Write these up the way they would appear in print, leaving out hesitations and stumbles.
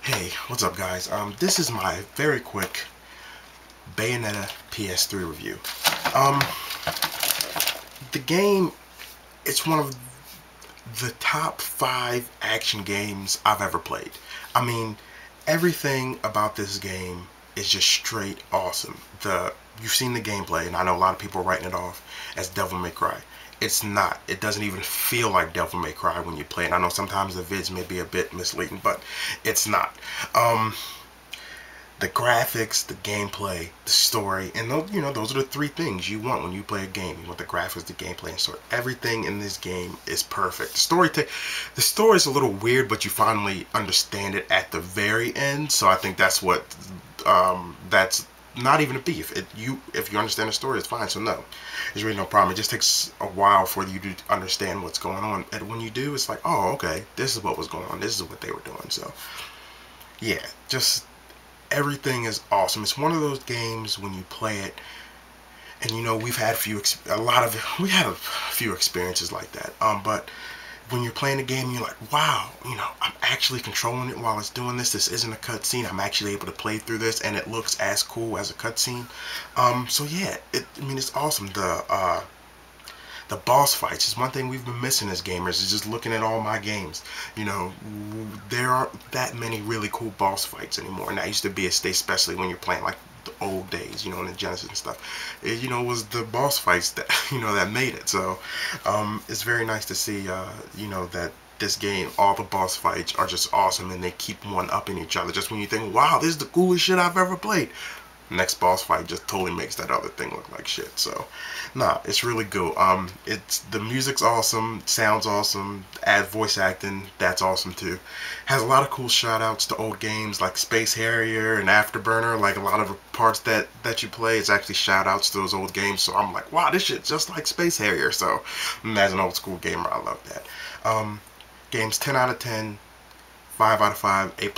Hey, what's up guys? This is my very quick Bayonetta PS3 review. Um, the game, it's one of the top 5 action games I've ever played. I mean, everything about this game is just straight awesome. You've seen the gameplay, and I know a lot of people are writing it off as Devil May Cry. It's not. It doesn't even feel like Devil May Cry when you play it. I know sometimes the vids may be a bit misleading, but it's not. The graphics, the gameplay, the story, and those are the 3 things you want when you play a game. You want the graphics, the gameplay, and story. Everything in this game is perfect. The story is a little weird, but you finally understand it at the very end. So I think that's what that's not even a beef. If you understand the story, it's fine. So no, there's really no problem. It just takes a while for you to understand what's going on, and when you do, it's like, oh, okay, this is what was going on. This is what they were doing. So yeah, just everything is awesome. It's one of those games when you play it, and we've had we had a few experiences like that. But when you're playing a game, you're like, wow, I'm actually controlling it while it's doing this. This isn't a cutscene. I'm actually able to play through this, and it looks as cool as a cutscene. So yeah, it's awesome. The boss fights is one thing we've been missing as gamers, is just looking at all my games. There aren't that many really cool boss fights anymore, and that used to be a state, especially when you're playing like the old days, in the Genesis and stuff. It was the boss fights that that made it. So it's very nice to see that this game, all the boss fights are just awesome, and they keep one upping each other. Just when you think, wow, this is the coolest shit I've ever played, next boss fight just totally makes that other thing look like shit. So nah, it's really good. The music's awesome, sounds awesome, add voice acting, that's awesome too. Has a lot of cool shout outs to old games like Space Harrier and Afterburner. Like a lot of the parts that you play, it's actually shout outs to those old games. So I'm like, wow, this shit's just like Space Harrier. So as an old school gamer, I love that. Game's 10 out of 10, 5 out of 5, A++.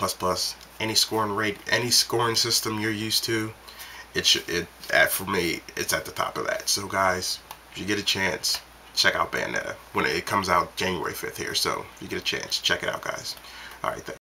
Any scoring system you're used to, for me, it's at the top of that. So guys, if you get a chance, check out Bayonetta when it comes out January 5th here. So if you get a chance, check it out, guys. All right, thanks.